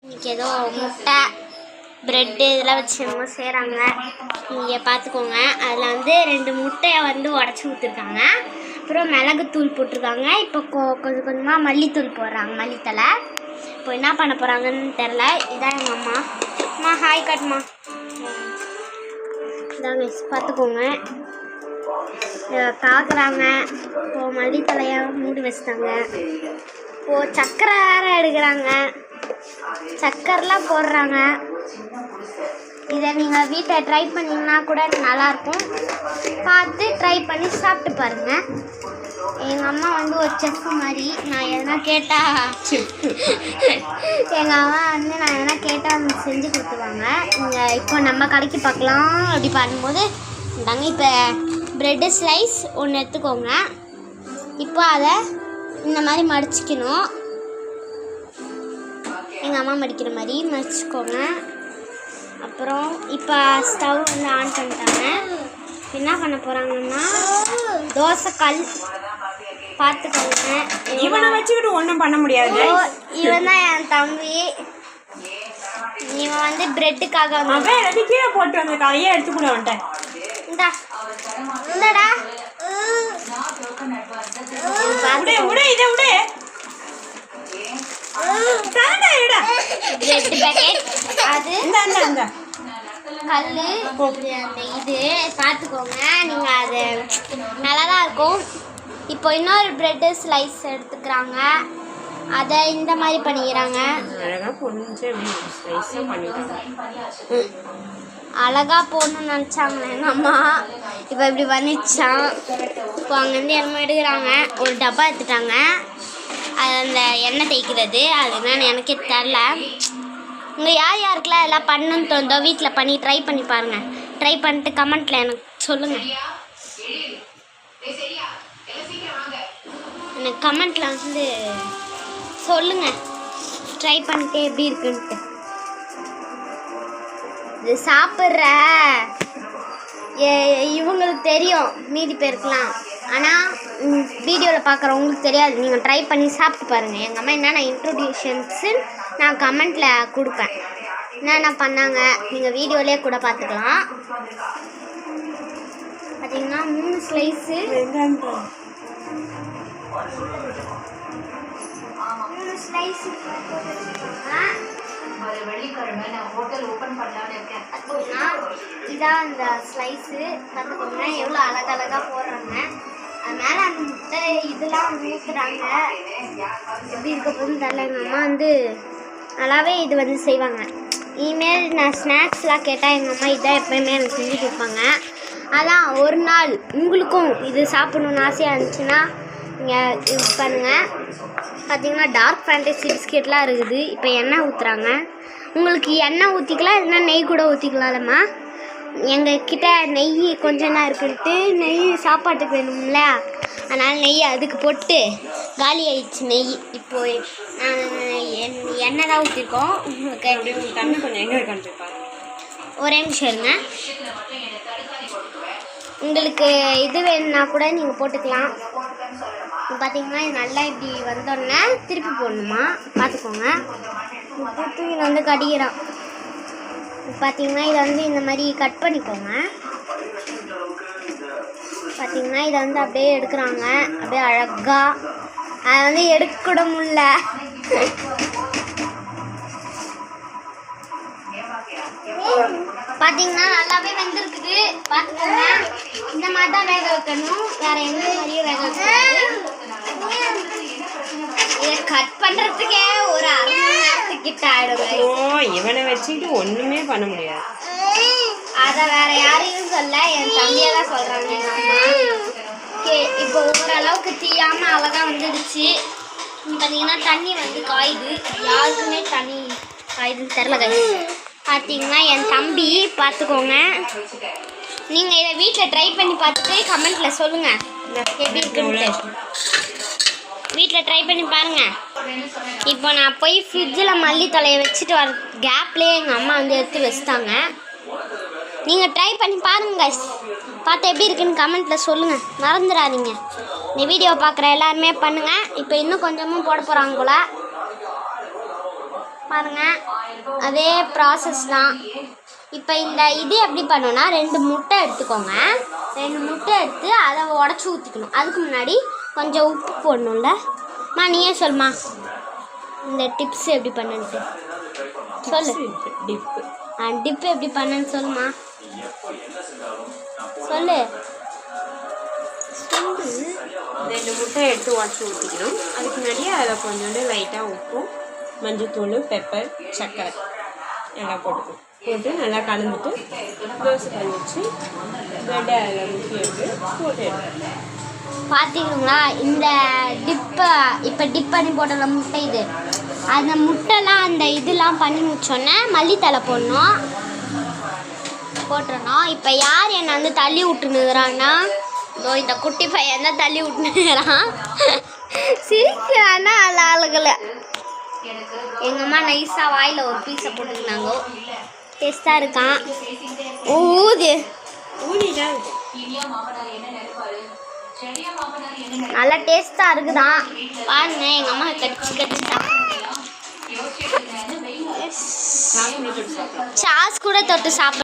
இன்றைக்கி ஏதோ முட்டை ப்ரெட்டு இதெல்லாம் வச்சு என்னமோ செய்கிறாங்க. நீங்கள் பார்த்துக்கோங்க. அதில் வந்து 2 முட்டையை வந்து உடச்சி ஊற்றிருக்காங்க. அப்புறம் மிளகுத்தூள் போட்டிருக்காங்க. இப்போ கொஞ்சம் கொஞ்சமாக மல்லித்தூள் போடுறாங்க, மல்லித்தலை. இப்போ என்ன பண்ண போகிறாங்கன்னு தெரில. இதான் எங்கள் அம்மா ஹாய் காட்டுமா. இதாங்க பார்த்துக்கோங்க. பார்க்குறாங்க. இப்போது மல்லித்தலையை மூடி வச்சுட்டாங்க. இப்போது சக்கரை வேறு எடுக்கிறாங்க, சக்கரெலாம் போடுறாங்க. இதை நீங்கள் வீட்டில் ட்ரை பண்ணிங்கன்னா கூட நல்லாயிருக்கும். பார்த்து ட்ரை பண்ணி சாப்பிட்டு பாருங்கள். எங்கள் அம்மா வந்து ஒரு செஃப் மாதிரி. நான் எதனா கேட்டால் எங்கள் அம்மா வந்து நான் எதனா கேட்டால் அவங்க செஞ்சு கொடுத்துருவாங்க. இங்கே இப்போ நம்ம கடைக்கு பார்க்கலாம். அப்படி பண்ணும்போது இந்தாங்க, இப்போ ப்ரெட்டு ஸ்லைஸ் ஒன்று எடுத்துக்கோங்க. இப்போ அதை இந்த மாதிரி மடிச்சிக்கணும். எங்கள் அம்மா மடிக்கிற மாதிரி மடிச்சுக்கோங்க. அப்புறம் இப்போ ஸ்டவ் வந்து ஆன் பண்ணிட்டாங்க. என்ன பண்ண போகிறாங்கன்னா தோசைக்கல் பார்த்துக்கோங்க. இவனை வச்சுக்கிட்டு ஒன்றும் பண்ண முடியாது. இவன் தான் என் தம்பி. இவன் வந்து ப்ரெட்டுக்காக வந்து கீழே போட்டு வந்து கையை எடுத்து கூட வந்துட்டேன். இந்தடா அது கல்லு அந்த இது பார்த்துக்கோங்க. நீங்கள் அது நல்லா தான் இருக்கும். இப்போ இன்னொரு ப்ரெட்டு ஸ்லைஸ் எடுத்துக்கிறாங்க. அதை இந்த மாதிரி பண்ணிக்கிறாங்க. அழகாக போடணும்னு நினச்சாங்க எங்கள் அம்மா. இப்போ இப்படி பண்ணிச்சான். இப்போ அங்கேருந்து என்னமோ எடுக்கிறாங்க. ஒரு டப்பா எடுத்துட்டாங்க. அது அந்த எண்ணெய் தேய்க்கிறது. அது என்னன்னு எனக்கே தெரில. உங்கள் யாருக்கெல்லாம் எல்லாம் பண்ணணுன்னு தோணுதோ வீட்டில் பண்ணி ட்ரை பண்ணி பாருங்கள். ட்ரை பண்ணிட்டு கமெண்ட்டில் எனக்கு சொல்லுங்கள். எனக்கு கமெண்ட்டில் வந்து சொல்லுங்கள் ட்ரை பண்ணிட்டு எப்படி இருக்குன்ட்டு. இது சாப்பிட்ற இவங்களுக்கு தெரியும், மீதி பேருக்கலாம். ஆனால் வீடியோவில் பார்க்குறவங்களுக்கு தெரியாது. நீங்கள் ட்ரை பண்ணி சாப்பிட்டு பாருங்கள். எங்கள் அம்மா என்னென்ன இன்ட்ரொடியூஷன்ஸு நான் கமெண்ட்டில் கொடுப்பேன். என்னென்ன பண்ணாங்க நீங்கள் வீடியோலேயே கூட பார்த்துக்கலாம். பார்த்தீங்கன்னா 3 ஸ்லைஸு 3 ஸ்லைஸு இதான் அந்த ஸ்லைஸு. பார்த்துக்கோங்க எவ்வளோ அழகழகாக போடுறாங்க. அது மேலே அந்த முட்டை இதெல்லாம் வந்து ஊற்றுறாங்க. எப்படி இருக்க போகுதுன்னு தெரியல. எங்கள் அம்மா வந்து நல்லாவே இது வந்து செய்வாங்க. இனிமேல் நான் ஸ்நாக்ஸ்லாம் கேட்டால் எங்கள் அம்மா இதான் எப்போயுமே எனக்கு செஞ்சு கொடுப்பாங்க. அதான் ஒரு நாள் உங்களுக்கும் இது சாப்பிட்ணுன்னு ஆசையாக இருந்துச்சுன்னா நீங்கள் இது பண்ணுங்கள். பார்த்தீங்கன்னா டார்க் ஃபேண்டசி பிஸ்கெட்லாம் இருக்குது. இப்போ எண்ணெய் ஊற்றுறாங்க. உங்களுக்கு எண்ணெய் ஊற்றிக்கலாம், இல்லைன்னா நெய் கூட ஊற்றிக்கலாம்மா. எங்கள் கிட்ட நெய் கொஞ்சம் தான் இருக்குன்ட்டு நெய் சாப்பாட்டுக்கு வேணும்ல, அதனால் நெய் அதுக்கு போட்டு காலி ஆயிடுச்சு நெய். இப்போது எண்ணெய் தான் ஊற்றிருக்கோம். உங்களுக்கு தண்ணி கொஞ்சம் எங்கே இருக்கான்னு ஒரே நிமிஷம் இருங்க. உங்களுக்கு இது வேணும்னா கூட நீங்கள் போட்டுக்கலாம். பார்த்தீங்கன்னா இது நல்லா இப்படி வந்தோடனே திருப்பி போடணுமா, பார்த்துக்கோங்க. திருப்பி இதை வந்து கடிக்கிறான். பார்த்தீங்கன்னா இதை வந்து இந்த மாதிரி கட் பண்ணிக்கோங்க. பார்த்தீங்கன்னா இதை வந்து அப்படியே எடுக்கிறாங்க. அப்படியே அழகாக அதை வந்து எடுக்க முடியல. பார்த்தீங்கன்னா நல்லாவே வெந்திருக்குது. பார்த்துக்கோங்க. இந்த மாதிரி தான் வேக வைக்கணும், வேற எந்த மாதிரியும் வேக வைக்கணும். இதை கட் பண்ணுறதுக்கே ஒரு 1/2 மணி நேரத்துக்கிட்ட ஆகிடும். இவனை வச்சுக்கிட்டு ஒன்றுமே பண்ண முடியாது. அதை வேற யாரையும் சொல்ல, என் தம்பியை தான் சொல்கிறாங்க எங்கள் அம்மா. இப்போ ஓரளவுக்கு தீயாமல் அழகாக வந்துடுச்சு. பார்த்தீங்கன்னா தண்ணி வந்து காயுது. யாருக்குமே தண்ணி காயுதுன்னு தெரில. பார்த்தீங்கன்னா என் தம்பி பார்த்துக்கோங்க. நீங்கள் இதை வீட்டில் ட்ரை பண்ணி பார்த்துட்டு கமெண்ட்டில் சொல்லுங்கள் எப்படி இருக்குன்னு. வீட்டில் ட்ரை பண்ணி பாருங்கள். இப்போ நான் போய் ஃப்ரிட்ஜில் மல்லித்தலையை வச்சுட்டு வர கேப்லேயே எங்கள் அம்மா வந்து எடுத்து வச்சுட்டாங்க. நீங்கள் ட்ரை பண்ணி பாருங்கள். பார்த்து எப்படி இருக்குன்னு கமெண்ட்டில் சொல்லுங்கள், மறந்துடாதீங்க. இந்த வீடியோ பார்க்குற எல்லாருமே பண்ணுங்கள். இப்போ இன்னும் கொஞ்சமும் போட போகிறாங்க போல். பாருங்க அதே ப்ராசஸ் தான். இப்போ இந்த இது எப்படி பண்ணணும்னா 2 முட்டை எடுத்துக்கோங்க. 2 முட்டை எடுத்து அதை உடச்சி ஊற்றிக்கணும். அதுக்கு முன்னாடி கொஞ்சம் உப்பு போடணும்ல. நீயே சொல்லுமா இந்த டிப்ஸ் எப்படி பண்ணுன்ட்டு சொல்லு. டிப்பு டிப்பு எப்படி பண்ணுன்னு சொல்லுமா, சொல்லு. 2 முட்டை எடுத்து உடச்சி ஊற்றிக்கணும். அதுக்கு முன்னாடியே அதில் கொஞ்சோண்டு லைட்டாக உப்பும் மஞ்சத்தூள் பெப்பர் சர்க்கரை எல்லாம் போட்டு நல்லா கலந்துட்டு தோசை கல் வச்சு ப்ரெட்டை அதில் ஊற்றி எடுத்து போட்டு எடுத்து பார்த்தீங்களா இந்த டிப்பை இப்போ டிப் பண்ணி போட்டல முட்டை இது. அந்த முட்டைலாம் அந்த இதெல்லாம் பண்ணி முடிச்சோன்னே மல்லித்தலை போட்டுறணும். இப்போ யார் என்னை வந்து தள்ளி விட்டுனுக்குறான்னா இந்த குட்டி பையன் தான் தள்ளி விட்டுனுக்குறான். சிரிக்கிறான்னா அந்த ஆளுகளை. எங்கள் அம்மா நைஸாக வாயில் ஒரு பீஸை போட்டுக்கினாங்க. டேஸ்ட்டாக இருக்கான். ஊது நல்லா டேஸ்ட்டாக இருக்குதான். பாருங்க எங்கள் அம்மா கடிச்சு கடிச்சுதான். சாஸ் கூட தொட்டு சாப்பிட